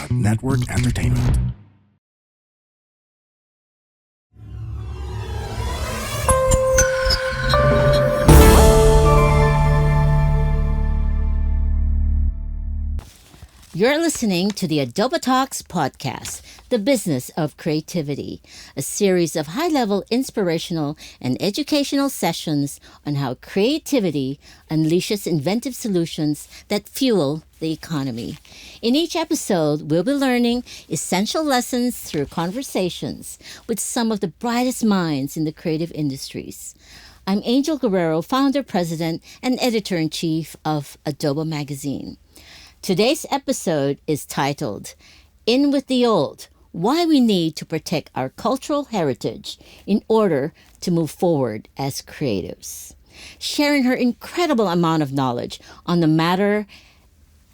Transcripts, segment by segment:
Network Entertainment. You're listening to the adoboTalks podcast, The Business of Creativity, a series of high-level inspirational and educational sessions on how creativity unleashes inventive solutions that fuel the economy. In each episode, we'll be learning essential lessons through conversations with some of the brightest minds in the creative industries. I'm Angel Guerrero, founder, president, and editor-in-chief of Adobo Magazine. Today's episode is titled, In with the Old, Why We Need to Protect Our Cultural Heritage in Order to Move Forward as Creatives. Sharing her incredible amount of knowledge on the matter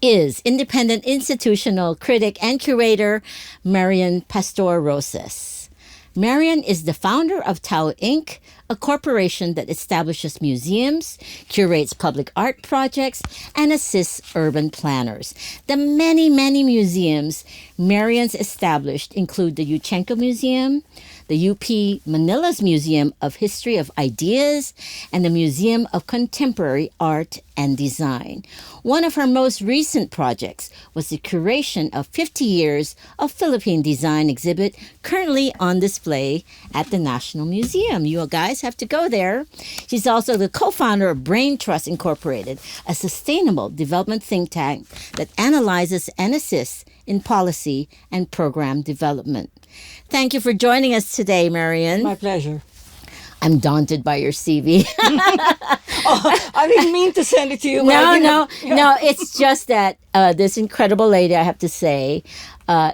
is independent institutional critic and curator Marian Pastor Roces. Marian is the founder of Tao Inc., a corporation that establishes museums, curates public art projects, and assists urban planners. The many, many museums Marian's established include the Yuchenko Museum, the UP Manila's Museum of History of Ideas, and the Museum of Contemporary Art and Design. One of her most recent projects was the curation of 50 years of Philippine design exhibit currently on display at the National Museum. You guys have to go there. She's also the co-founder of Brain Trust Incorporated, a sustainable development think tank that analyzes and assists in policy and program development. Thank you for joining us today, Marian. My pleasure. I'm daunted by your CV. I didn't mean to send it to you. No. It's just that this incredible lady, I have to say, I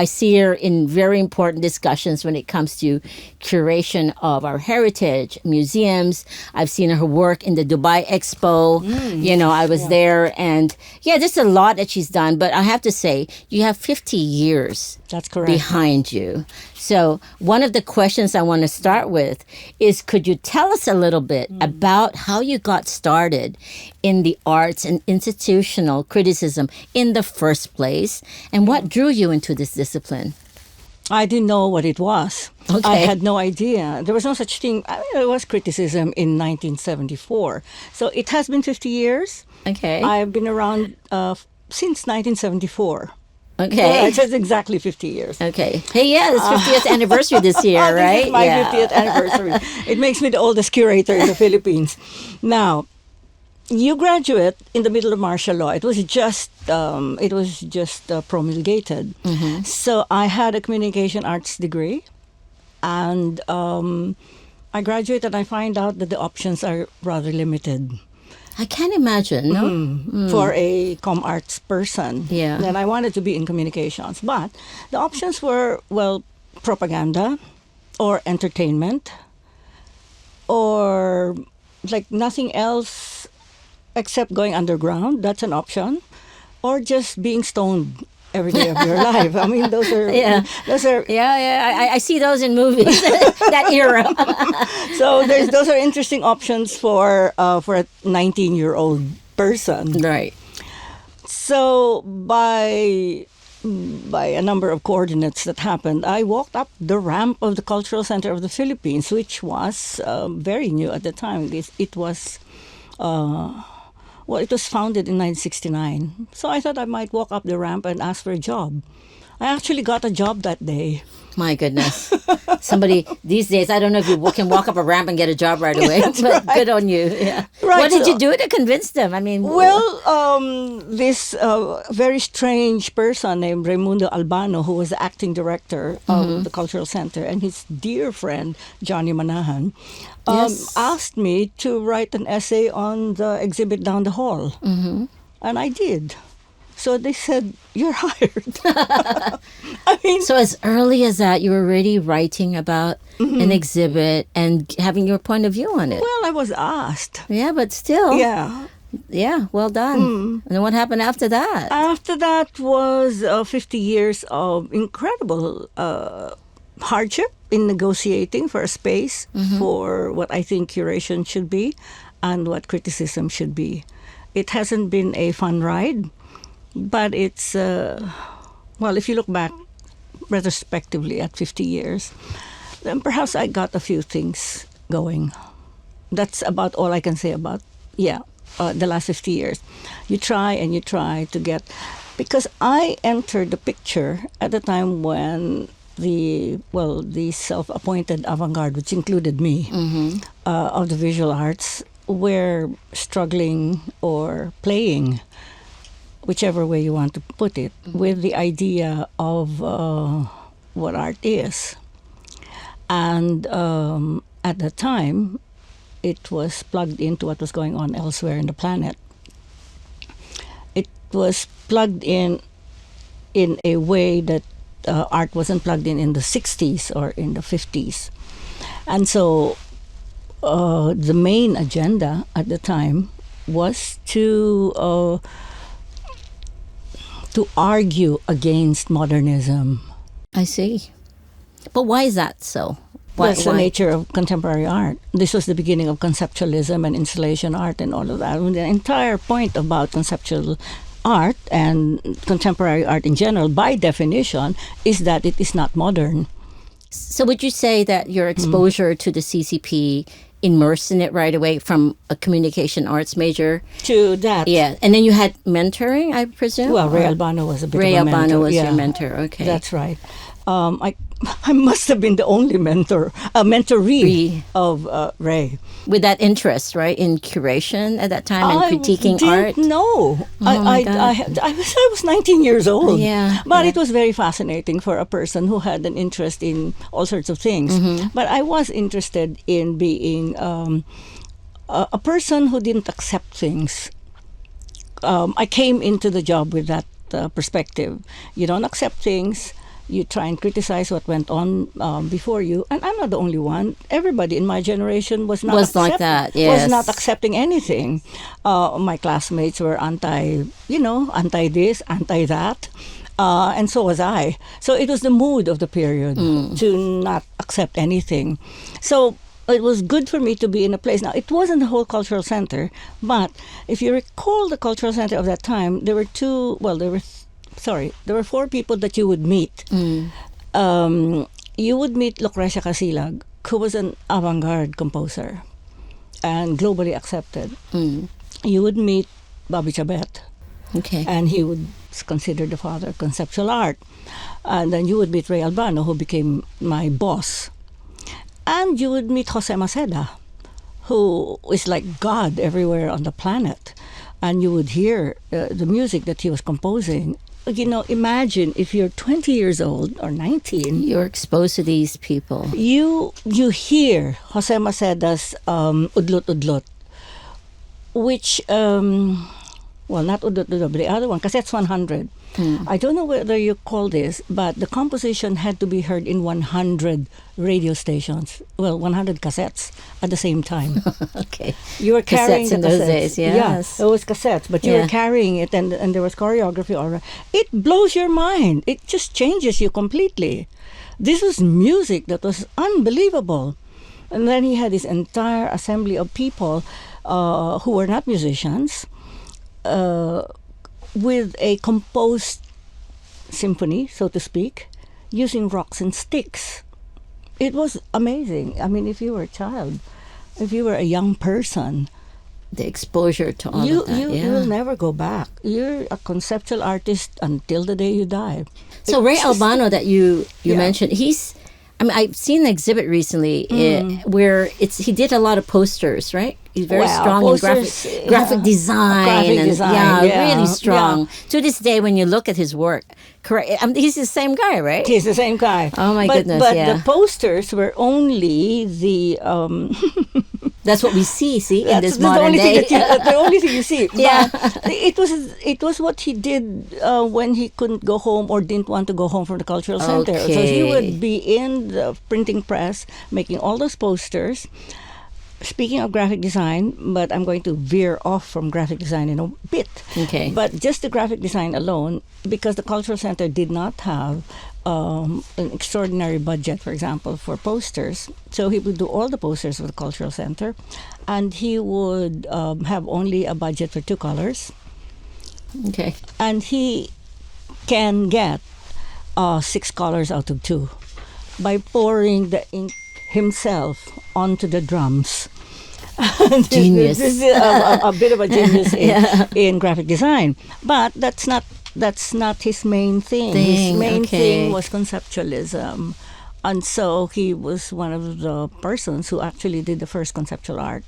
see her in very important discussions when it comes to curation of our heritage, museums. I've seen her work in the Dubai Expo. I was there, and there's a lot that she's done. But I have to say, you have 50 years That's correct. behind you. So one of the questions I want to start with is, could you tell us a little bit about how you got started in the arts and institutional criticism in the first place, and what drew you into this discipline? I didn't know what it was. Okay. I had no idea. There was no such thing. There was criticism in 1974. So it has been 50 years. Okay. I've been around since 1974. Okay. Yeah, it's exactly 50 years. Okay. Hey, it's 50th anniversary this year, right? This is my 50th anniversary. It makes me the oldest curator in the Philippines. Now, you graduate in the middle of martial law. It was just promulgated. Mm-hmm. So I had a communication arts degree, and I graduated and I find out that the options are rather limited. I can't imagine, no? For a comm arts person. Yeah. And I wanted to be in communications. But the options were, propaganda or entertainment or like nothing else except going underground. That's an option. Or just being stoned every day of your life. I mean, those are... I see those in movies, that era. So those are interesting options for a 19-year-old person. Right. So by a number of coordinates that happened, I walked up the ramp of the Cultural Center of the Philippines, which was very new at the time. It was founded in 1969. So I thought I might walk up the ramp and ask for a job. I actually got a job that day. My goodness. Somebody, these days, I don't know if you can walk up a ramp and get a job right away, but good on you. Yeah. Right. What did you do to convince them? I mean... This very strange person named Raimundo Albano, who was the acting director of the Cultural Center, and his dear friend, Johnny Manahan, asked me to write an essay on the exhibit down the hall. Mm-hmm. And I did. So they said, you're hired. I mean... So as early as that, you were already writing about an exhibit and having your point of view on it. Well, I was asked. Yeah, but still. Yeah. Yeah, well done. And then what happened after that? After that was 50 years of incredible hardship in negotiating for a space for what I think curation should be and what criticism should be. It hasn't been a fun ride, but it's one well, if you look back retrospectively at 50 years, then perhaps I got a few things going. That's about all I can say about, the last 50 years. You try and you try to get, because I entered the picture at the time when the self-appointed avant-garde, which included me, of the visual arts, were struggling or playing, whichever way you want to put it, with the idea of what art is. And at the time, it was plugged into what was going on elsewhere in the planet. It was plugged in a way that art wasn't plugged in the 60s or in the 50s. And so the main agenda at the time was to argue against modernism. I see. But why is that so? That's the nature of contemporary art. This was the beginning of conceptualism and installation art and all of that. And the entire point about conceptual art and contemporary art in general, by definition, is that it is not modern. So would you say that your exposure to the CCP immersed in it right away from a communication arts major? To that. Yeah. And then you had mentoring, I presume? Well, Ray Albano was a bit Ray of a mentor. Ray Albano was your mentor, okay. That's right. I must have been the only mentoree of Ray. With that interest, right, in curation at that time and critiquing art? I didn't know. I was 19 years old. But it was very fascinating for a person who had an interest in all sorts of things. But I was interested in being a person who didn't accept things. I came into the job with that perspective. You don't accept things. You try and criticize what went on before you, and I'm not the only one. Everybody in my generation was like that. Yes. Was not accepting anything. My classmates were anti this, anti that, and so was I. So it was the mood of the period to not accept anything. So it was good for me to be in a place. Now, it wasn't the whole cultural center, but if you recall the cultural center of that time, there were four people that you would meet. You would meet Lucrecia Casilag, who was an avant-garde composer and globally accepted. You would meet Bobby Chabet, and he was considered the father of conceptual art. And then you would meet Ray Albano, who became my boss. And you would meet Jose Maceda, who is like God everywhere on the planet. And you would hear the music that he was composing. Imagine if you're 20 years old or 19. You're exposed to these people. You hear Jose Maceda's Udlot Udlot, which, not Udlot Udlot, but the other one, Cassettes 100. I don't know whether you call this, but the composition had to be heard in 100 radio stations. 100 cassettes at the same time. Okay. You were carrying cassettes in those days, yes. Yeah, it was cassettes, but you were carrying it, and there was choreography. All right. It blows your mind. It just changes you completely. This was music that was unbelievable. And then he had this entire assembly of people who were not musicians, with a composed symphony, so to speak, using rocks and sticks. It was amazing. I mean, if you were a child, if you were a young person, the exposure to all of that. You will never go back. You're a conceptual artist until the day you die. So Ray Albano that you mentioned, I've seen an exhibit recently where he did a lot of posters, right? He's very strong in graphic design. Really strong. Yeah. To this day, when you look at his work, he's the same guy, right? He's the same guy. Oh my goodness! But the posters were only the. That's what we see in this modern day. That's the only thing you see. Yeah. It was what he did when he couldn't go home or didn't want to go home from the cultural center. Okay. So he would be in the printing press making all those posters. Speaking of graphic design, but I'm going to veer off from graphic design in a bit. Okay. But just the graphic design alone, because the Cultural Center did not have an extraordinary budget, for example, for posters. So he would do all the posters for the Cultural Center, and he would have only a budget for 2 colors. Okay. And he can get 6 colors out of 2 by pouring the ink himself onto the drums. Genius. This is a bit of a genius in graphic design, but that's not his main thing. His main thing was conceptualism, and so he was one of the persons who actually did the first conceptual art.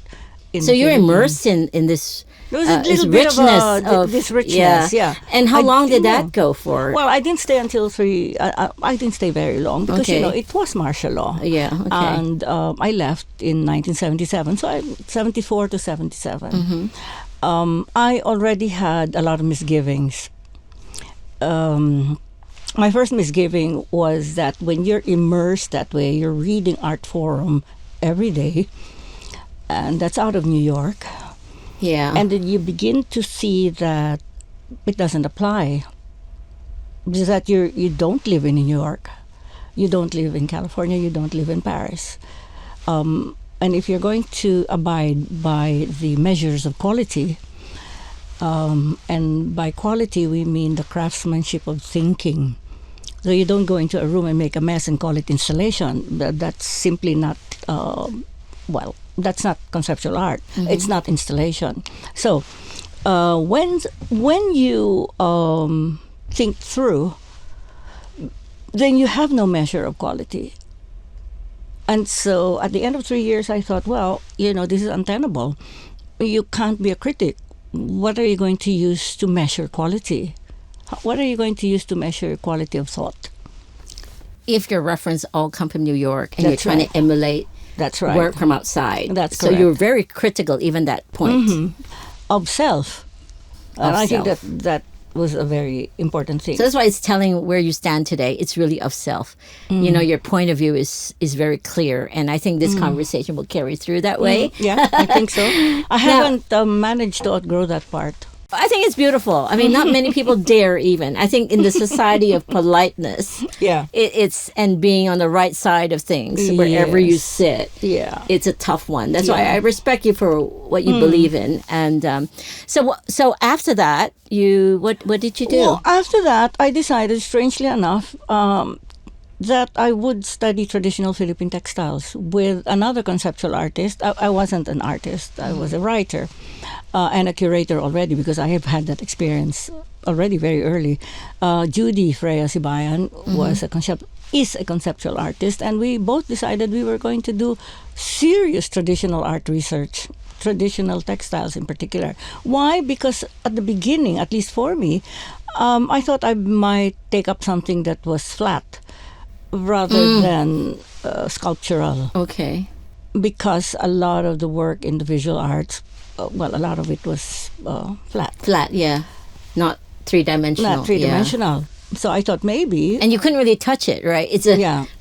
So you're immersed in this. There was a little bit of this richness, yeah. And how long did that go for? Well, I didn't stay until 3. I didn't stay very long because it was martial law. Yeah, okay. And I left in 1977, so 74 to 77. Mm-hmm. I already had a lot of misgivings. My first misgiving was that when you're immersed that way, you're reading Art Forum every day, and that's out of New York. Yeah. And then you begin to see that it doesn't apply. Because that you don't live in New York. You don't live in California. You don't live in Paris. And if you're going to abide by the measures of quality, and by quality we mean the craftsmanship of thinking. So you don't go into a room and make a mess and call it installation. That's simply not... that's not conceptual art. Mm-hmm. It's not installation. So when you think through, then you have no measure of quality. And so at the end of 3 years, I thought, this is untenable. You can't be a critic. What are you going to use to measure quality? What are you going to use to measure quality of thought? If your reference all come from New York and you're trying to emulate work from outside. That's correct. So you're very critical even that point. Mm-hmm. Of self. I think that was a very important thing. So that's why it's telling where you stand today. It's really of self. Mm. Your point of view is very clear. And I think this conversation will carry through that way. Yeah, I think so. I haven't managed to outgrow that part. I think it's beautiful. I mean, not many people dare even. I think in the society of politeness, it's and being on the right side of things wherever you sit. Yeah, it's a tough one. That's why I respect you for what you believe in. And so after that, what did you do? Well, after that, I decided, strangely enough, that I would study traditional Philippine textiles with another conceptual artist. I wasn't an artist. I was a writer. And a curator already, because I have had that experience already very early. Judy Freya Sibayan is a conceptual artist, and we both decided we were going to do serious traditional art research, traditional textiles in particular. Why? Because at the beginning, at least for me, I thought I might take up something that was flat rather than sculptural. Okay. Because a lot of the work in the visual arts, a lot of it was flat. Flat, yeah. Not three-dimensional. Not three-dimensional. Yeah. So I thought maybe... And you couldn't really touch it, right? It's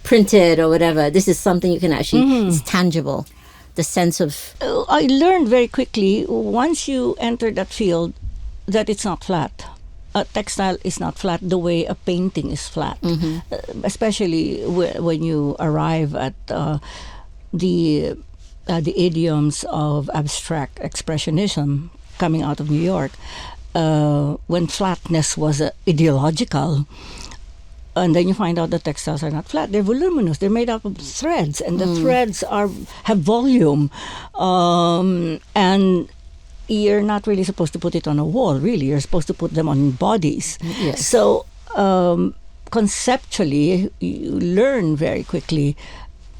printed or whatever. This is something you can actually... It's tangible. The sense of... I learned very quickly, once you enter that field, that it's not flat. A textile is not flat the way a painting is flat. Especially when you arrive at the idioms of abstract expressionism coming out of New York, when flatness was ideological, and then you find out the textiles are not flat; they're voluminous. They're made up of threads, and the threads have volume, and you're not really supposed to put it on a wall. Really, you're supposed to put them on bodies. Yes. So conceptually, you learn very quickly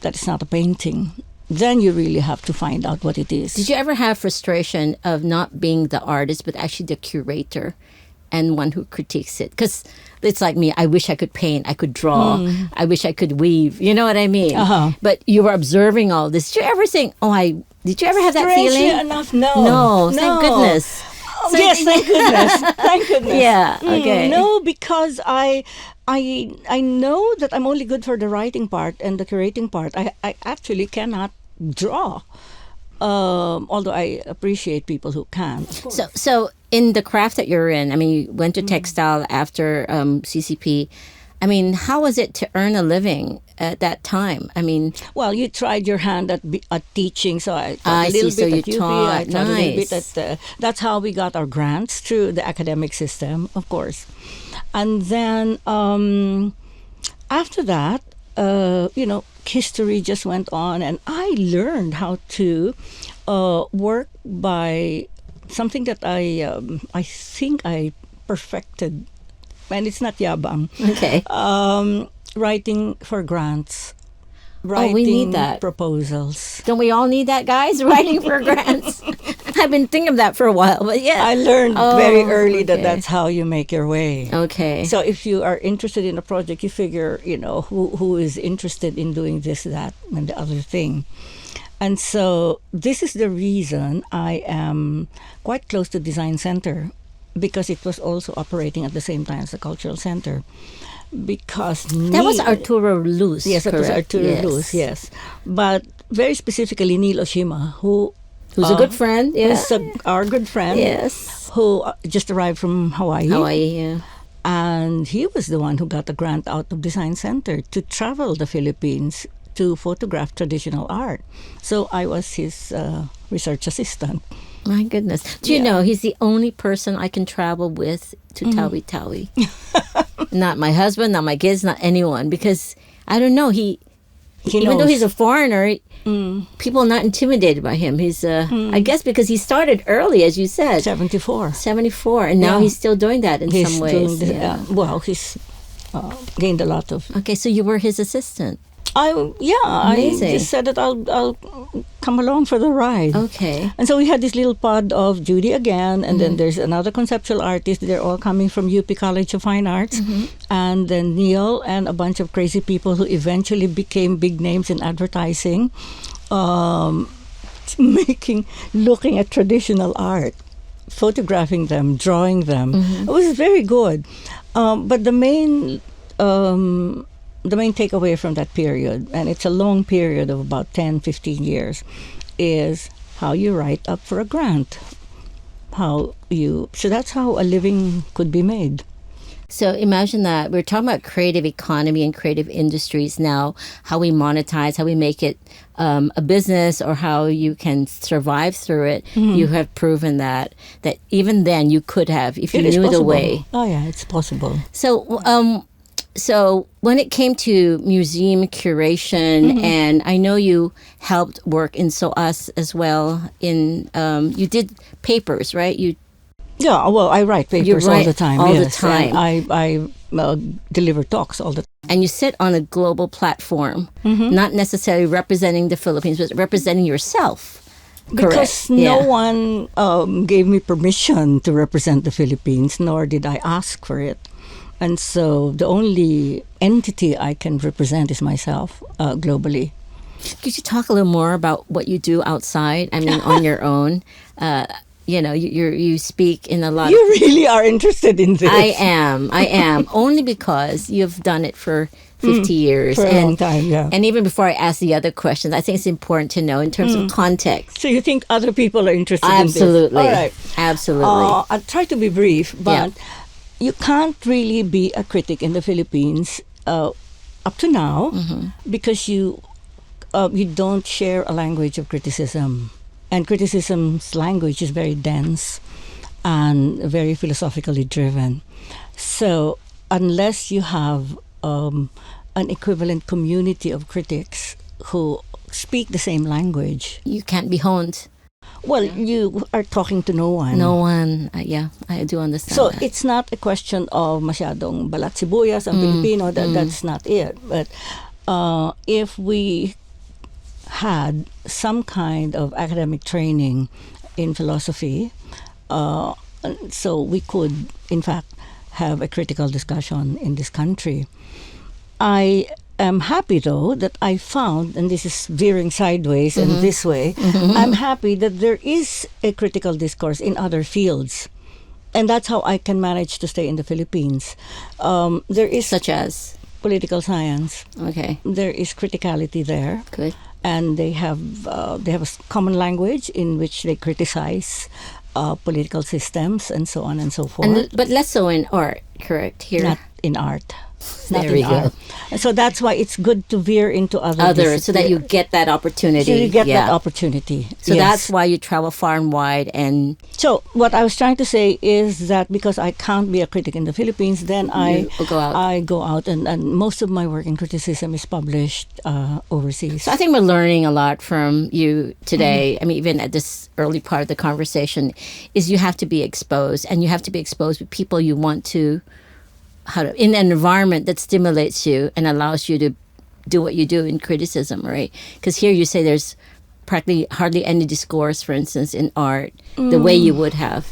that it's not a painting. Then you really have to find out what it is. Did you ever have frustration of not being the artist, but actually the curator and one who critiques it? Because it's like me. I wish I could paint. I could draw. I wish I could weave. You know what I mean? But you were observing all this. Did you ever think, did you ever have that feeling? Strangely enough, no. No, thank goodness. So yes, thank goodness. Thank goodness. Yeah, okay. No, because I know that I'm only good for the writing part and the curating part. I actually cannot draw, although I appreciate people who can. So in the craft that you're in, I mean, you went to textile after CCP. I mean, how was it to earn a living at that time? I mean... Well, you tried your hand at teaching, so I taught a little bit at UP. I taught a little bit at... that's how we got our grants, through the academic system, of course. And then after that, history just went on, and I learned how to work by something that I think I perfected, and it's not yabang. Okay. Writing for grants. Oh, we need that. Proposals. Don't we all need that, guys? Writing for grants. I've been thinking of that for a while, but yeah. I learned very early that that's how you make your way. Okay. So if you are interested in a project, you figure, who is interested in doing this, that, and the other thing. And so this is the reason I am quite close to Design Center, because it was also operating at the same time as the Cultural Center. Because that was Arturo Luz. Yes, that was Arturo Luz, yes. But very specifically, Neil Oshima, who's a good friend, who's our good friend, yes, who just arrived from Hawaii. Yeah. And he was the one who got the grant out of Design Center to travel the Philippines to photograph traditional art. So I was his research assistant. My goodness. Do you know, he's the only person I can travel with to Tawi-Tawi. Not my husband, not my kids, not anyone. Because, I don't know, even though he's a foreigner, people are not intimidated by him. He's, I guess because he started early, as you said. 74. And now he's still doing that in some ways. He's gained a lot of... Okay, so you were his assistant. Amazing. I just said that I'll come along for the ride. Okay. And so we had this little pod of Judy again, and then there's another conceptual artist. They're all coming from UP College of Fine Arts. And then Neil and a bunch of crazy people who eventually became big names in advertising, looking at traditional art, photographing them, drawing them. It was very good. But the main takeaway from that period, and it's a long period of about 10, 15 years, is how you write up for a grant. So that's how a living could be made. So imagine that. We're talking about creative economy and creative industries now, how we monetize, how we make it a business, or how you can survive through it. You have proven that even then you could have, if you knew the way. Oh yeah, it's possible. So when it came to museum curation, and I know you helped work in SOAS as well. You did papers, right? I write papers all the time. The time. And I deliver talks all the time. And you sit on a global platform, not necessarily representing the Philippines, but representing yourself. Because no one gave me permission to represent the Philippines, nor did I ask for it. And so the only entity I can represent is myself globally. Could you talk a little more about what you do outside? I mean, on your own. You speak in a lot. You really are interested in this. I am. Only because you've done it for 50 years. For a long time, yeah. And even before I ask the other questions, I think it's important to know in terms of context. So you think other people are interested in this? Absolutely. All right. Absolutely. I'll try to be brief, but you can't really be a critic in the Philippines up to now because you don't share a language of criticism. And criticism's language is very dense and very philosophically driven. So unless you have an equivalent community of critics who speak the same language, you can't be honed. Well, you are talking to no one. No one. I do understand So that. it's not a question of masyadong balat sibuyas ang Pilipino. That's not it. But if we had some kind of academic training in philosophy, so we could, in fact, have a critical discussion in this country. I am happy, though, that I found, and this is veering sideways and this way, I'm happy that there is a critical discourse in other fields. And that's how I can manage to stay in the Philippines. There is... Such as? Political science. Okay. There is criticality there. Good. And they have a common language in which they criticize political systems and so on and so forth. But less so in art, correct? Here, in art. Not There in we go. art. And so that's why it's good to veer into other Others, so that you get that opportunity. So you get Yeah. that opportunity. So Yes. that's why you travel far and wide. And So what I was trying to say is that because I can't be a critic in the Philippines, then I will go out. I go out, and most of my work in criticism is published overseas. So I think we're learning a lot from you today. I mean, even at this early part of the conversation, is you have to be exposed, and you have to be exposed with people you want to, in an environment that stimulates you and allows you to do what you do in criticism, right? Because here you say there's practically hardly any discourse, for instance, in art, the way you would have.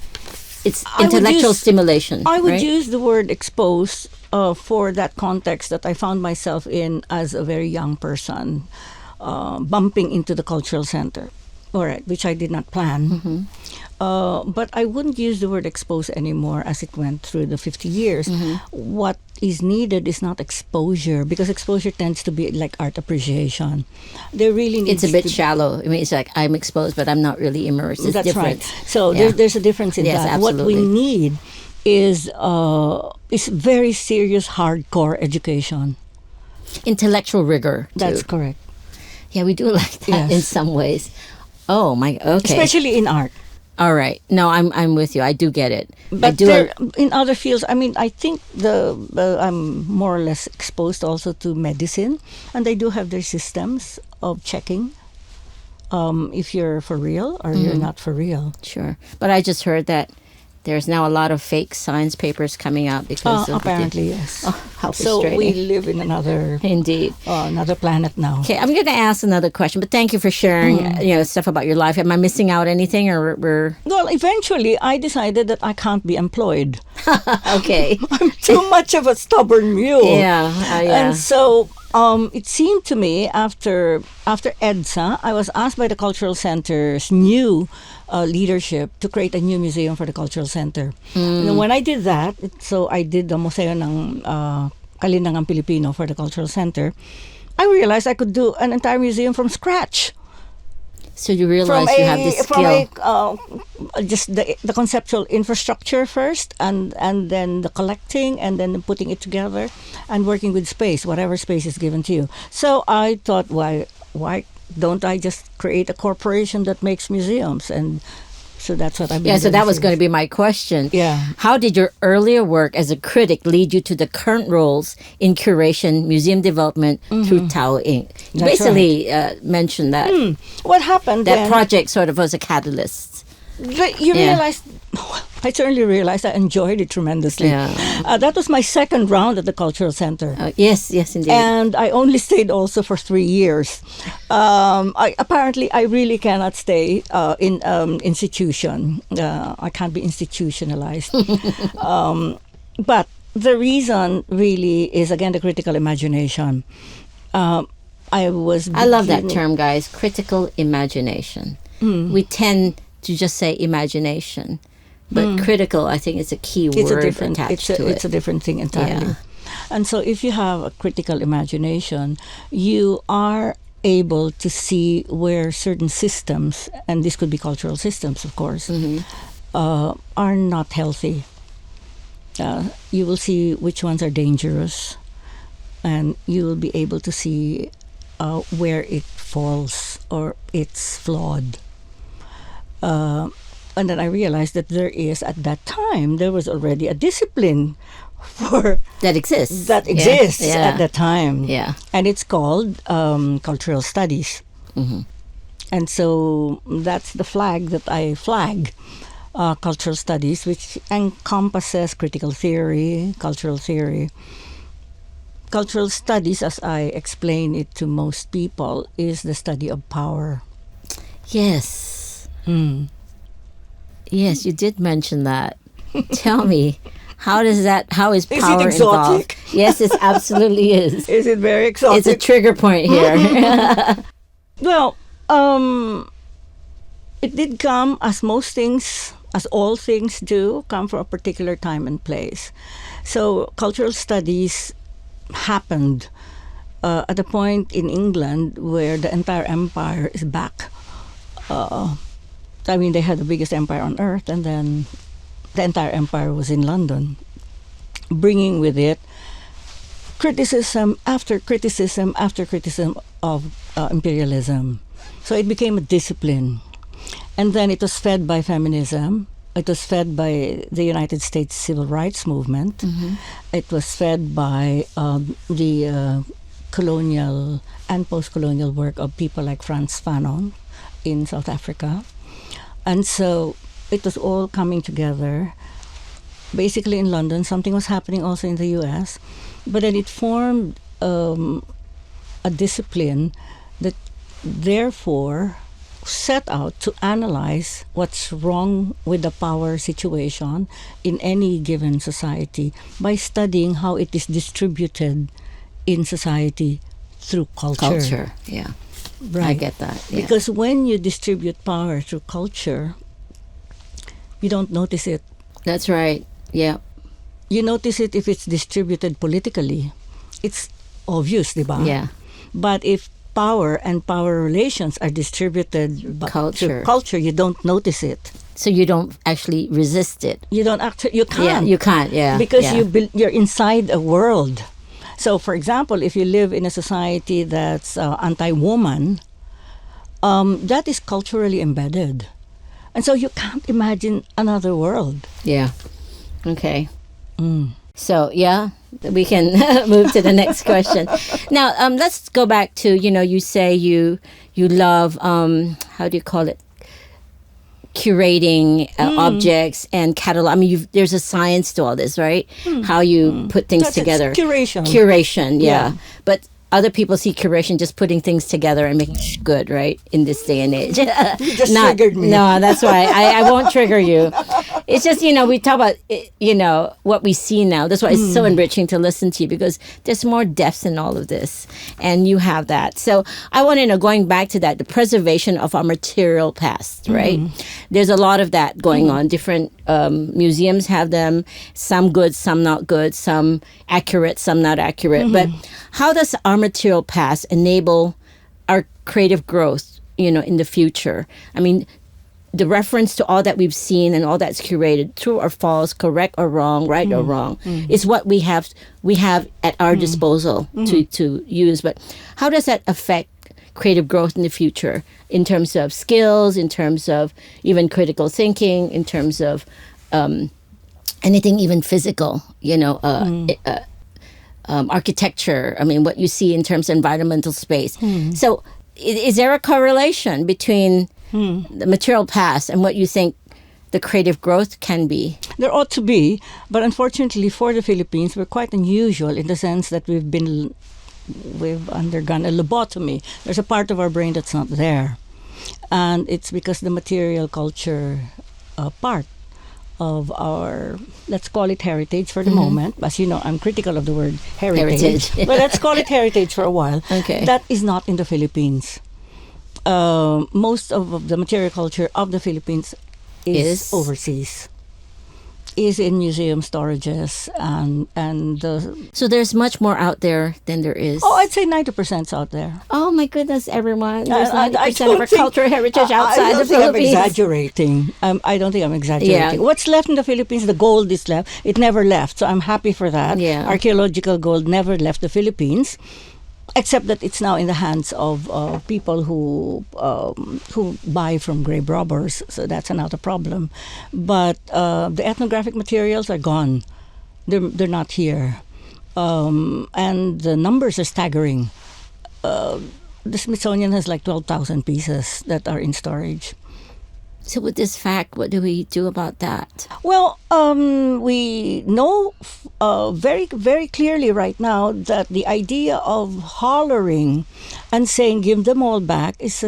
It's intellectual stimulation. I would right? use the word expose for that context that I found myself in as a very young person, bumping into the cultural center, all right, which I did not plan. But I wouldn't use the word expose anymore as it went through the 50 years. What is needed is not exposure, because exposure tends to be like art appreciation. There really needs It's a bit to shallow. I mean, it's like I'm exposed, but I'm not really immersed. It's That's different. right. So Yeah. there's a difference in Yes, that. What we absolutely. need is very serious, hardcore education. Intellectual rigor. Too. That's correct. Yeah, we do like that Yes. in some ways. Oh my. Okay. Especially in art. All right. No, I'm with you. I do get it. I But do. in other fields, I mean, I think I'm more or less exposed also to medicine, and they do have their systems of checking if you're for real or you're not for real. Sure. But I just heard that there's now a lot of fake science papers coming out because of Apparently, yes. Oh, how So frustrating. we live in Indeed. another planet now. Okay, I'm going to ask another question, but thank you for sharing, stuff about your life. Am I missing out anything, or we're Well, eventually, I decided that I can't be employed. okay? I'm too much of a stubborn mule. Yeah, yeah. And so it seemed to me after EDSA, I was asked by the Cultural Center's new leadership to create a new museum for the Cultural Center. And when I did that, so I did the Museo ng Kalinangang Pilipino for the Cultural Center, I realized I could do an entire museum from scratch. So you realize you have this skill. Just the conceptual infrastructure first, and then the collecting, and then putting it together, and working with space, whatever space is given to you. So I thought, why don't I just create a corporation that makes museums? And so that's what I've been Yeah, so doing that was since. going to be my question. Yeah. How did your earlier work as a critic lead you to the current roles in curation, museum development through Tao Inc.? You That's basically mentioned that. What happened That then? project sort of was a catalyst. You Yeah. realized, I certainly realized I enjoyed it tremendously. Yeah. That was my second round at the Cultural Center. Yes, indeed. And I only stayed also for 3 years. Apparently, I really cannot stay in institution. I can't be institutionalized. But the reason really is, again, the critical imagination. I love that term, guys. Critical imagination. We tend to just say imagination, but critical, I think, is a key word attached to it. It's a different thing entirely. Yeah. And so if you have a critical imagination, you are able to see where certain systems, and this could be cultural systems, of course, are not healthy. You will see which ones are dangerous, and you will be able to see where it falls or it's flawed. And then I realized that at that time, there was already a discipline that exists. At that time. Yeah. And it's called cultural studies. And so that's the flag that I flag, cultural studies, which encompasses critical theory, cultural theory. Cultural studies, as I explain it to most people, is the study of power. Yes. Yes, you did mention that. Tell me, how is power exotic? involved? Yes, it absolutely is. Is it very exotic? It's a trigger point here. Well, it did come, as most things, as all things do, come from a particular time and place. So cultural studies happened at a point in England where the entire empire is back. I mean, they had the biggest empire on earth, and then the entire empire was in London. bringing with it criticism after criticism after criticism of imperialism. So it became a discipline. And then it was fed by feminism. It was fed by the United States Civil Rights Movement. Mm-hmm. It was fed by the colonial and post-colonial work of people like Frantz Fanon in South Africa. And so it was all coming together. Basically in London, something was happening also in the US. But then it formed a discipline that therefore set out to analyze what's wrong with the power situation in any given society by studying how it is distributed in society through culture. Culture, yeah. Right. I get that. Yeah. Because when you distribute power through culture, you don't notice it. That's right. Yeah. You notice it if it's distributed politically. It's obvious, diba? Yeah. But if power and power relations are distributed through culture, you don't notice it. So you don't actually resist it. You don't actually. You can't. Yeah, you can't. Yeah. Because yeah. you're inside a world. So, for example, if you live in a society that's anti-woman, that is culturally embedded, and so you can't imagine another world. Yeah. Okay. So, yeah, we can move to the next question. Now, let's go back to, you say you love, how do you call it? Curating objects and catalog. I mean, there's a science to all this, right? How you put things together. Curation. Curation, yeah. But other people see curation just putting things together and making it good, right? In this day and age. You just triggered me. No, that's why I won't trigger you. It's just, we talk about, what we see now. That's why it's so enriching to listen to you, because there's more depth in all of this. And you have that. So I want to know, going back to that, the preservation of our material past, right? There's a lot of that going on. Different museums have them. Some good, some not good. Some accurate, some not accurate. But how does our material past enable our creative growth, in the future? I mean, the reference to all that we've seen and all that's curated, true or false, correct or wrong, right or wrong, is what we have at our disposal to use. But how does that affect creative growth in the future in terms of skills, in terms of even critical thinking, in terms of anything even physical, architecture? I mean, what you see in terms of environmental space. So is there a correlation between the material past and what you think the creative growth can be? There ought to be, but unfortunately for the Philippines, we're quite unusual in the sense that we've undergone a lobotomy. There's a part of our brain that's not there, and it's because the material culture part of our, let's call it heritage for the moment. As you know, I'm critical of the word heritage. But let's call it heritage for a while. Okay. That is not in the Philippines. Most of the material culture of the Philippines is overseas. Is in museum storages and so there's much more out there than there is. I'd say 90% out there. Oh my goodness, everyone! There's 90% of our think- cultural heritage outside the think I'm Philippines. exaggerating. I don't think I'm exaggerating. Yeah. What's left in the Philippines? The gold is left. It never left, so I'm happy for that. Yeah. Archaeological gold never left the Philippines, except that it's now in the hands of people who buy from grave robbers. So that's another problem. But the ethnographic materials are gone. They're not here, and the numbers are staggering. The Smithsonian has like 12,000 pieces that are in storage. So with this fact, what do we do about that? Well, we know very, very clearly right now that the idea of hollering and saying "give them all back" is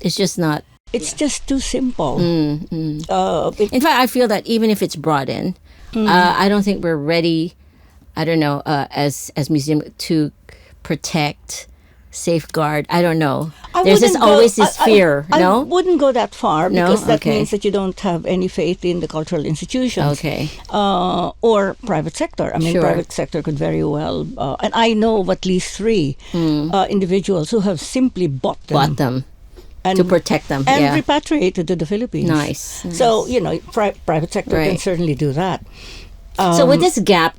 It's just not. it's just too simple. In fact, I feel that even if it's brought in, I don't think we're ready. I don't know, as museum to protect, safeguard. I don't know. There's just always this fear. I No. wouldn't go that far No? because that Okay. means that you don't have any faith in the cultural institutions. Okay. Or private sector. I mean, Sure. private sector could very well. And I know of at least 3 individuals who have simply bought them. And, To protect them. and Yeah. repatriated to the Philippines. Nice. So, private sector can Right. certainly do that. So with this gap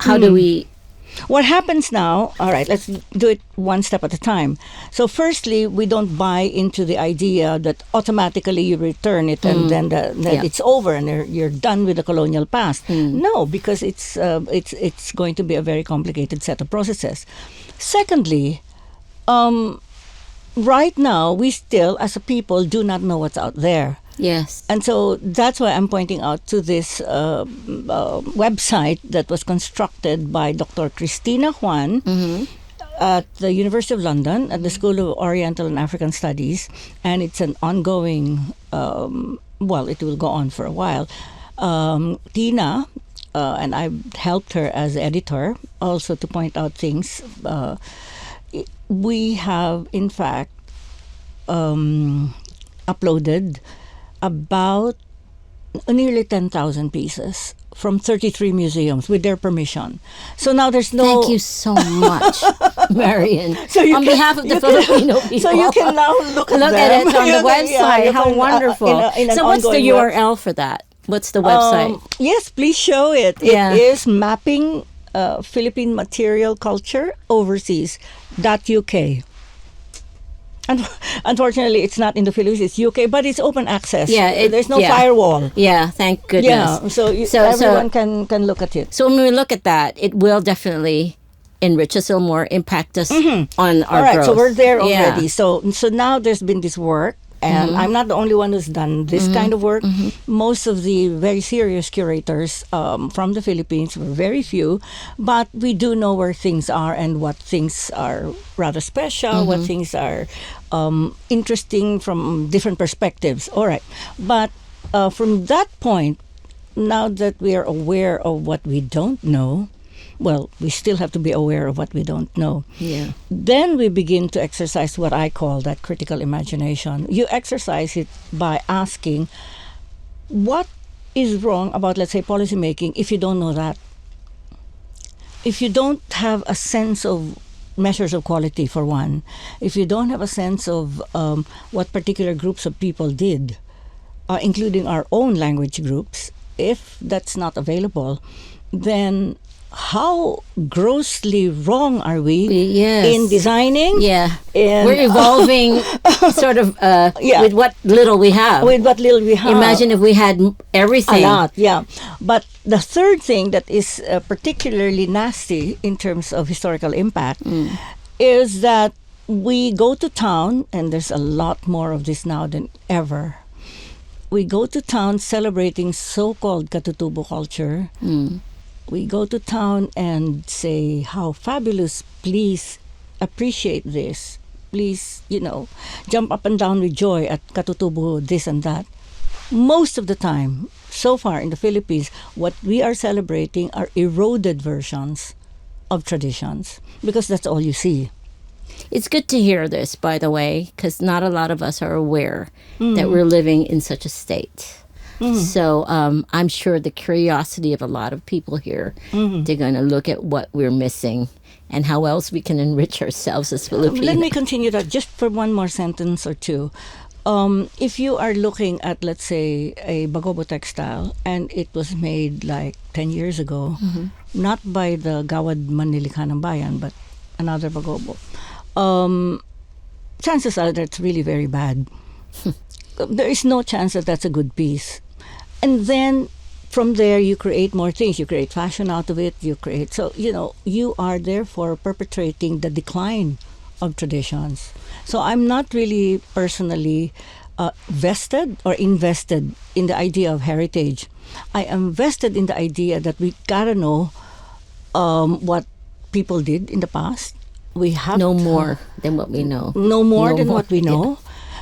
how do we... What happens now, all right, let's do it one step at a time. So firstly, we don't buy into the idea that automatically you return it and then it's over and you're done with the colonial past. No, because it's going to be a very complicated set of processes. Secondly, right now, we still, as a people, do not know what's out there. Yes. And so that's why I'm pointing out to this website that was constructed by Dr. Christina Juan at the University of London at the School of Oriental and African Studies. And it's an ongoing, it will go on for a while. Tina, and I've helped her as editor also to point out things. We have, in fact, uploaded about nearly 10,000 pieces from 33 museums with their permission. So now there's no... Thank you so much, Marian. So on behalf of the Filipino people. So you can now look at it on the website. Yeah, How wonderful. So what's the URL for that? What's the website? Yes, please show it. Yeah. It is Mapping Philippine Material Culture Overseas.uk. Unfortunately, it's not in the Philippines, it's UK, but it's open access. Yeah, there's no firewall. Yeah, thank goodness. Yeah, so everyone can look at it. So when we look at that, it will definitely enrich us a little more, impact us on our All right, growth. so we're there already. Yeah. So now there's been this work, and I'm not the only one who's done this kind of work. Most of the very serious curators from the Philippines were very few, but we do know where things are and what things are rather special, what things are interesting from different perspectives. All right. But from that point, now that we are aware of what we don't know, well, we still have to be aware of what we don't know. Yeah. Then we begin to exercise what I call that critical imagination. You exercise it by asking, what is wrong about, let's say, policymaking if you don't know that? If you don't have a sense of measures of quality, for one, if you don't have a sense of what particular groups of people did, including our own language groups, if that's not available, then how grossly wrong are we in designing? Yeah. In we're evolving sort of with what little we have. With what little we have. Imagine if we had everything. A lot, yeah. But the third thing that is particularly nasty in terms of historical impact is that we go to town, and there's a lot more of this now than ever. We go to town celebrating so-called katutubo culture. We go to town and say, how fabulous, please appreciate this. Please, jump up and down with joy at katutubo, this and that. Most of the time, so far in the Philippines, what we are celebrating are eroded versions of traditions, because that's all you see. It's good to hear this, by the way, because not a lot of us are aware that we're living in such a state. So I'm sure the curiosity of a lot of people here, they're going to look at what we're missing and how else we can enrich ourselves as Filipinos. Let me continue that just for one more sentence or two. If you are looking at, let's say, a bagobo textile, and it was made like 10 years ago, not by the Gawad Manilikanang Bayan, but another bagobo, chances are that it's really very bad. There is no chance that that's a good piece. And then from there, you create more things. You create fashion out of it. So, you are therefore perpetrating the decline of traditions. So I'm not really personally vested or invested in the idea of heritage. I am vested in the idea that we gotta know what people did in the past. We have no more than what we know. No more than what we know.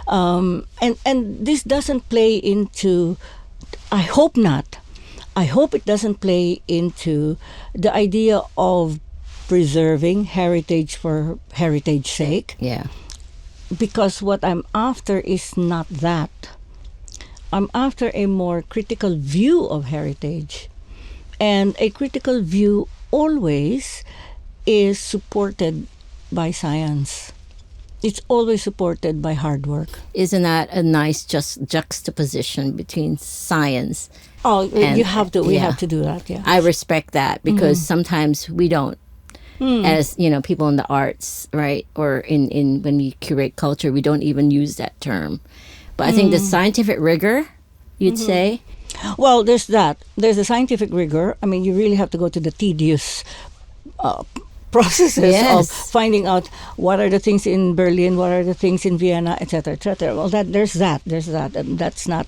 And this doesn't play into... I hope not. I hope it doesn't play into the idea of preserving heritage for heritage's sake. Yeah. Because what I'm after is not that. I'm after a more critical view of heritage. And a critical view always is supported by science. It's always supported by hard work. Isn't that a nice juxtaposition between science Oh, And, you have to. We yeah. have to do that. Yeah. I respect that because sometimes we don't, as people in the arts, right? Or in when we curate culture, we don't even use that term. But I think the scientific rigor, you'd say, Well, there's that. There's a scientific rigor. I mean, you really have to go to the tedious processes of Yes. finding out what are the things in Berlin, what are the things in Vienna, etc., etc. Well, there's that, and that's not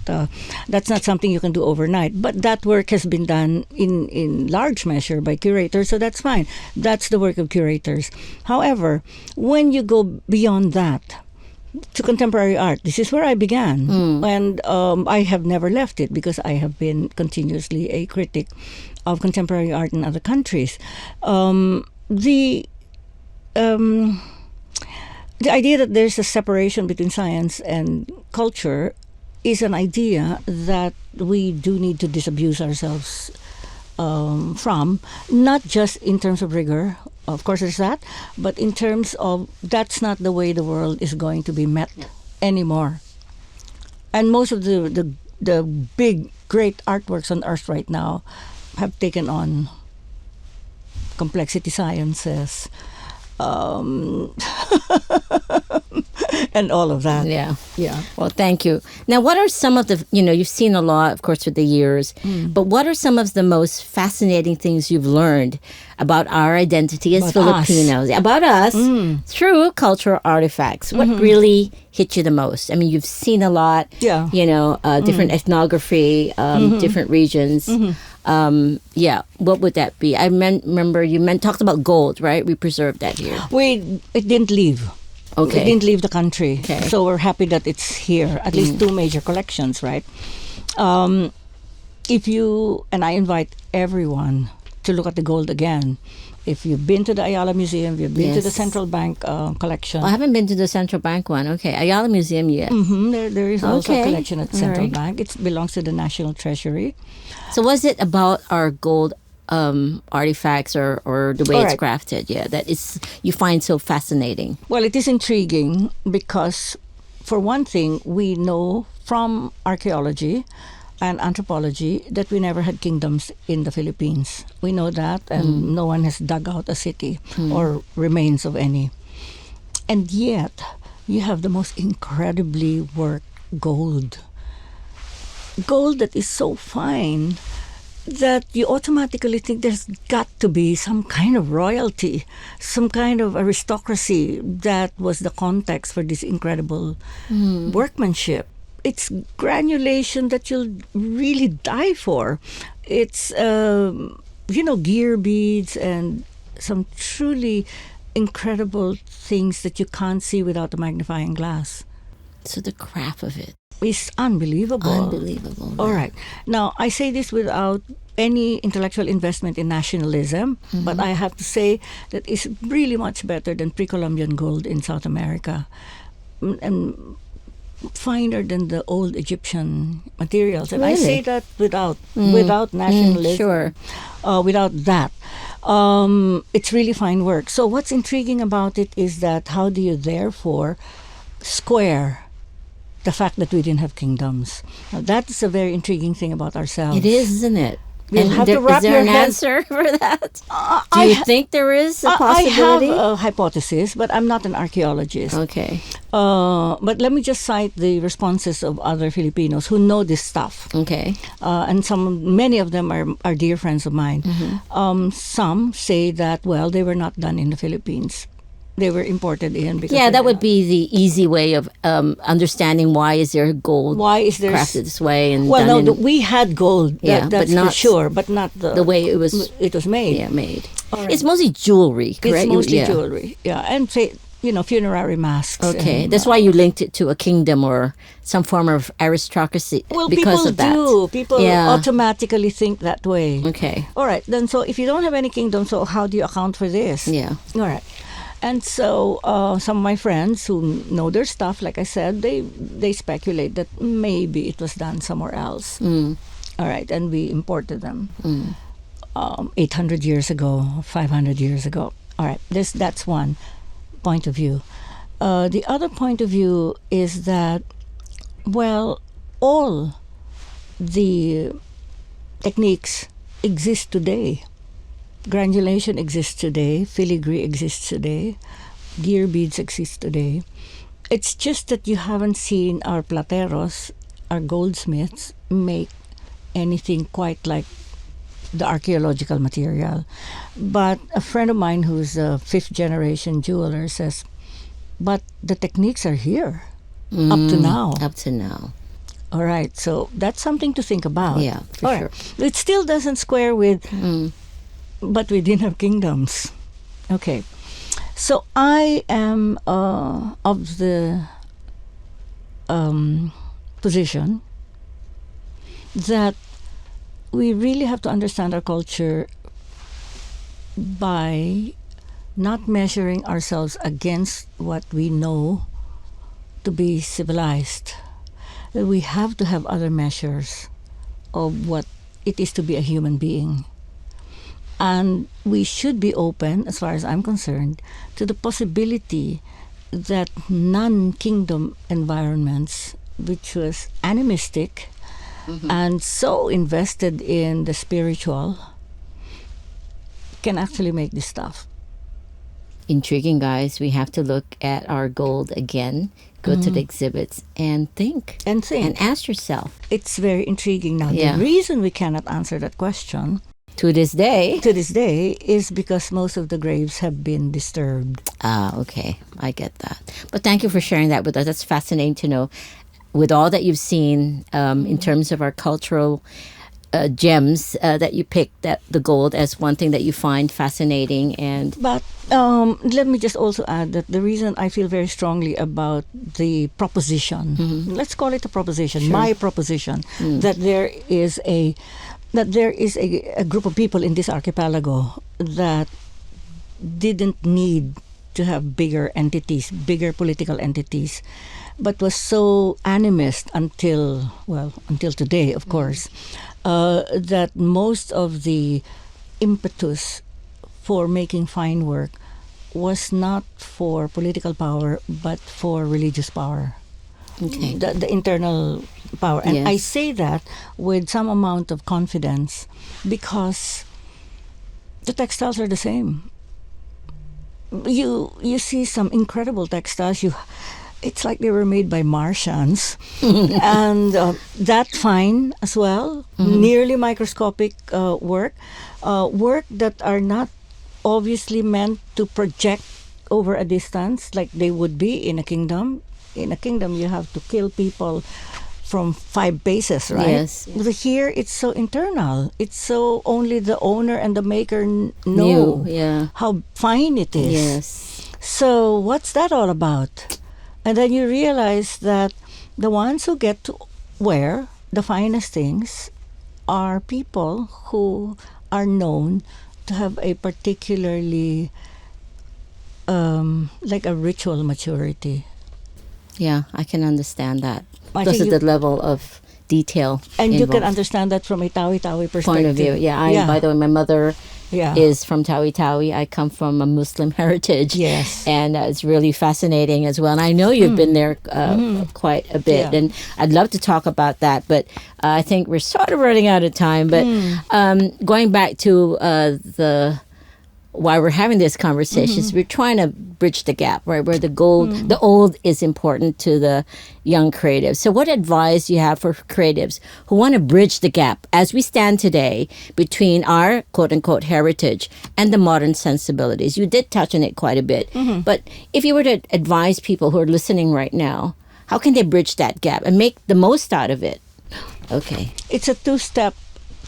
something you can do overnight. But that work has been done in large measure by curators, so that's fine. That's the work of curators. However, when you go beyond that to contemporary art, this is where I began, and I have never left it because I have been continuously a critic of contemporary art in other countries. The idea that there's a separation between science and culture is an idea that we do need to disabuse ourselves from, not just in terms of rigor. Of course, there's that, but in terms of that's not the way the world is going to be met anymore. And most of the big, great artworks on earth right now have taken on complexity sciences, and all of that. yeah. Yeah. Well, thank you. Now, what are some of the, you've seen a lot, of course, with the years, but what are some of the most fascinating things you've learned about our identity as About us. Filipinos, about us, through cultural artifacts? What really hit you the most? I mean, you've seen a lot, Yeah. different ethnography, different regions. What would that be? I remember you talked about gold, right? We preserved that here. It didn't leave. Okay. It didn't leave the country. Okay. So we're happy that it's here. At least two major collections, right? If you, and I invite everyone to look at the gold again. If you've been to the Ayala Museum, if you've been to the Yes. Central Bank collection. I haven't been to the Central Bank one. Okay. Ayala Museum yet. There is also Okay. a collection at the All Central right. Bank. It belongs to the National Treasury. So was it about our gold artifacts or the way All it's right. crafted? Yeah, that is you find so fascinating. Well, it is intriguing because, for one thing, we know from archaeology and anthropology that we never had kingdoms in the Philippines. We know that, and no one has dug out a city or remains of any. And yet, you have the most incredibly worked gold. Gold that is so fine that you automatically think there's got to be some kind of royalty, some kind of aristocracy that was the context for this incredible workmanship. It's granulation that you'll really die for. It's, gear beads and some truly incredible things that you can't see without a magnifying glass. So the craft of it, It's unbelievable. unbelievable. All right. Now, I say this without any intellectual investment in nationalism, but I have to say that it's really much better than pre-Columbian gold in South America, and finer than the old Egyptian materials. And I Really? say that without nationalism, Sure. without that. It's really fine work. So what's intriguing about it is that how do you therefore square the fact that we didn't have kingdoms? Now, that is a very intriguing thing about ourselves. It is, isn't it? You'll And have to there, wrap is there your an head- answer for that? Do I you ha- think there is a I possibility? have a hypothesis, but I'm not an archaeologist. Okay. But let me just cite the responses of other Filipinos who know this stuff. Okay. And many of them are dear friends of mine. Some say that, well, they were not done in the Philippines. They were imported in because Yeah, they're that would not- be the easy way of understanding why is there gold Why is there crafted this way and well, done no, in we had gold. Yeah, but that's for not sure, but not the way it was made. made. All right. It's mostly jewelry, correct? It's mostly Yeah. jewelry. Yeah, and funerary masks. Okay, and, that's why you linked it to a kingdom or some form of aristocracy well, because people of that. do. People Yeah. automatically think that way. Okay. All right, then. So if you don't have any kingdom, so how do you account for this? Yeah. All right. And so some of my friends who know their stuff, like I said, they speculate that maybe it was done somewhere else. All right, and we imported them 800 years ago, 500 years ago. All right, that's one point of view. The other point of view is that, well, all the techniques exist today. Granulation exists today. Filigree exists today. Gear beads exist today. It's just that you haven't seen our plateros, our goldsmiths, make anything quite like the archaeological material. But a friend of mine who's a fifth generation jeweler says, but the techniques are here up to now. Up to now. All right, so that's something to think about. Yeah, for All sure. right. It still doesn't square with, but within our kingdoms. Okay, so I am of the position that we really have to understand our culture by not measuring ourselves against what we know to be civilized. We have to have other measures of what it is to be a human being. And we should be open, as far as I'm concerned, to the possibility that non-kingdom environments, which was animistic and so invested in the spiritual, can actually make this stuff. Intriguing, guys. We have to look at our gold again, go to the exhibits, and think. And think. And ask yourself. It's very intriguing. Now, Yeah. the reason we cannot answer that question To this day. to this day is because most of the graves have been disturbed. Ah, okay. I get that. But thank you for sharing that with us. That's fascinating to know. With all that you've seen in terms of our cultural gems that you picked, that the gold as one thing that you find fascinating. And But let me just also add that the reason I feel very strongly about the proposition, let's call it a proposition, my proposition, that there is a group of people in this archipelago that didn't need to have bigger entities, bigger political entities, but was so animist until today, of course, that most of the impetus for making fine work was not for political power, but for religious power. okay. The internal power. And Yes. I say that with some amount of confidence because the textiles are the same. You see some incredible textiles. It's like they were made by Martians, and that fine as well. Nearly microscopic work that are not obviously meant to project over a distance like they would be in a kingdom. In a kingdom, you have to kill people from 5 paces, right? Yes. But here, it's so internal. It's so only the owner and the maker know New, yeah. how fine it is. Yes. So what's that all about? And then you realize that the ones who get to wear the finest things are people who are known to have a particularly like a ritual maturity. Yeah, I can understand that. I Because of think the level of detail And you can involved. understand that from a Tawi-Tawi perspective. Point of view. Yeah, by the way, my mother Yeah. is from Tawi-Tawi. I come from a Muslim heritage. Yes. And it's really fascinating as well. And I know you've been there quite a bit. Yeah. And I'd love to talk about that. But I think we're sort of running out of time. But going back to why we're having this conversation is we're trying to bridge the gap, right? Where the old is important to the young creatives. So what advice do you have for creatives who want to bridge the gap as we stand today between our quote unquote heritage and the modern sensibilities? You did touch on it quite a bit. But if you were to advise people who are listening right now, how can they bridge that gap and make the most out of it? Okay. It's a two-step,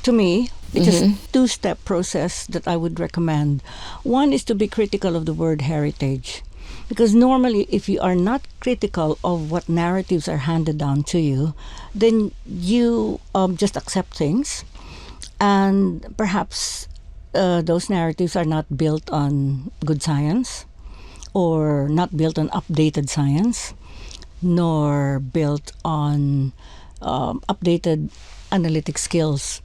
to me, it's a two-step process that I would recommend. One is to be critical of the word heritage. Because normally, if you are not critical of what narratives are handed down to you, then you just accept things. And perhaps those narratives are not built on good science or not built on updated science, nor built on updated analytic skills.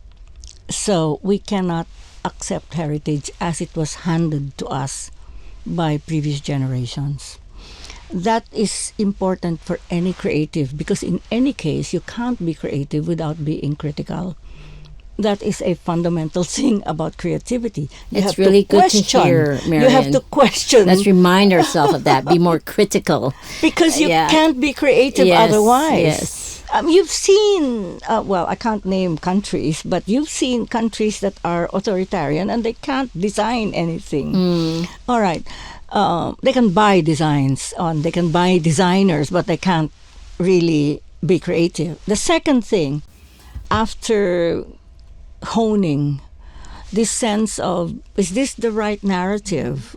So we cannot accept heritage as it was handed to us by previous generations. That is important for any creative because in any case, you can't be creative without being critical. that is a fundamental thing about creativity. You It's have really to good question. to hear, Marian. You have to question. Let's remind ourselves of that. Be more critical. Because you Yeah. can't be creative Yes, otherwise. yes. You've seen, well, I can't name countries, but you've seen countries that are authoritarian and they can't design anything. All right. They can buy designs they can buy designers, but they can't really be creative. The second thing, after honing this sense of, is this the right narrative?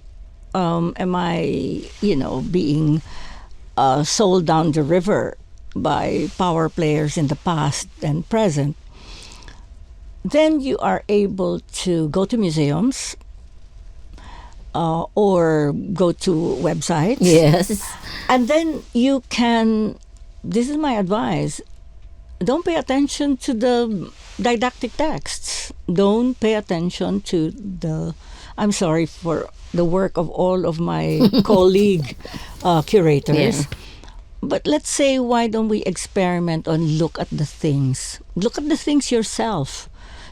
Am I, being sold down the river by power players in the past and present? Then you are able to go to museums or go to websites. Yes. And then you can, this is my advice, don't pay attention to the didactic texts. Don't pay attention to I'm sorry for the work of all of my colleague curators. Yeah. But let's say, why don't we experiment on look at the things? Look at the things yourself.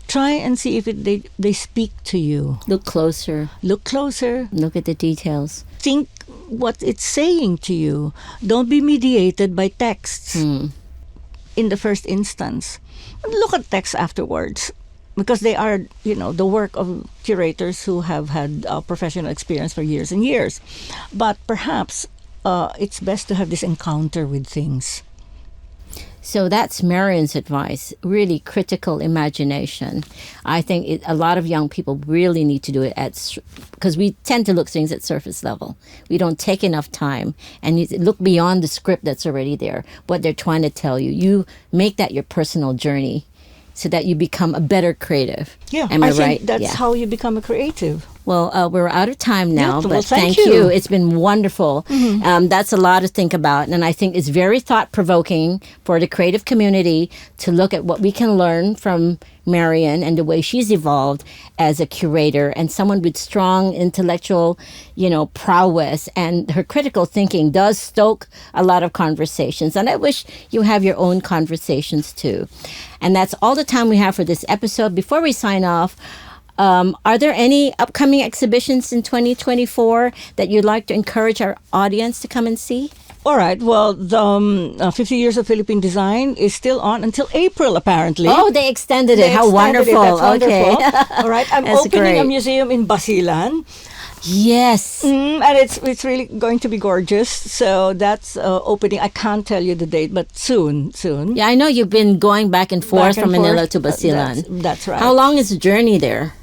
Try and see if they speak to you. Look closer. Look closer. Look at the details. Think what it's saying to you. Don't be mediated by texts in the first instance. Look at texts afterwards, because they are, the work of curators who have had professional experience for years and years. But perhaps it's best to have this encounter with things. So that's Marian's advice, really critical imagination. I think a lot of young people really need to do it because we tend to look things at surface level. We don't take enough time and you look beyond the script that's already there, what they're trying to tell you. You make that your personal journey so that you become a better creative. Yeah, Am I think right? that's Yeah. how you become a creative. Well, we're out of time now, Yeah, well, but thank thank you. you. It's been wonderful. That's a lot to think about, and I think it's very thought-provoking for the creative community to look at what we can learn from Marian and the way she's evolved as a curator and someone with strong intellectual, prowess, and her critical thinking does stoke a lot of conversations. And I wish you have your own conversations too. And that's all the time we have for this episode. Before we sign off, are there any upcoming exhibitions in 2024 that you'd like to encourage our audience to come and see? All right. Well, the 50 Years of Philippine Design is still on until April, apparently. Oh, they extended it. They How extended it. wonderful. That's Okay. wonderful. All right. I'm That's opening a great. museum in Basilan. Yes. And it's really going to be gorgeous. So that's opening. I can't tell you the date, but soon. Yeah, I know you've been going back and forth Back and from Manila forth. to Basilan. That's right. How long is the journey there?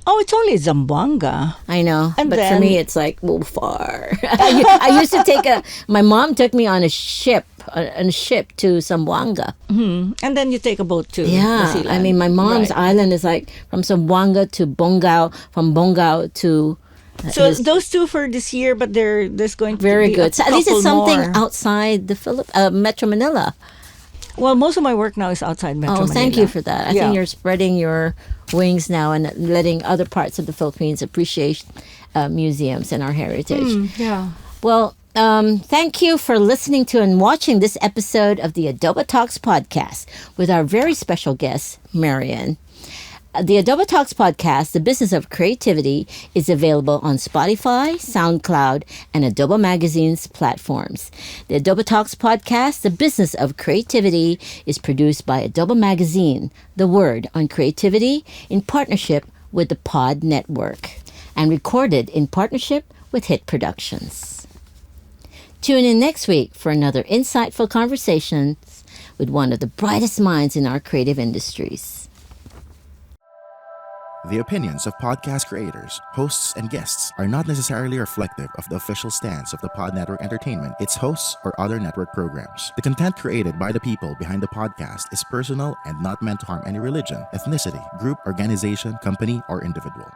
Oh, it's only Zamboanga. I know, And but for then- me, it's like, far. I used to my mom took me on a ship to Zamboanga. And then you take a boat to Yeah, Basilan. I mean, my mom's Right. island is like from Zamboanga to Bongao, from Bongao to... So those two for this year, but there's going to Very be good. a So at least it's couple something more. outside the Metro Manila. Well, most of my work now is outside Metro Manila. Thank you for that. I Yeah. think you're spreading your wings now and letting other parts of the Philippines appreciate museums and our heritage. Yeah. Well, thank you for listening to and watching this episode of the adoboTalks podcast with our very special guest, Marian. The adoboTalks podcast, The Business of Creativity, is available on Spotify, SoundCloud, and Adobo Magazine's platforms. The adoboTalks podcast, The Business of Creativity, is produced by Adobo Magazine, the word on creativity, in partnership with the Pod Network, and recorded in partnership with Hit Productions. Tune in next week for another insightful conversation with one of the brightest minds in our creative industries. The opinions of podcast creators, hosts, and guests are not necessarily reflective of the official stance of the Pod Network Entertainment, its hosts, or other network programs. The content created by the people behind the podcast is personal and not meant to harm any religion, ethnicity, group, organization, company, or individual.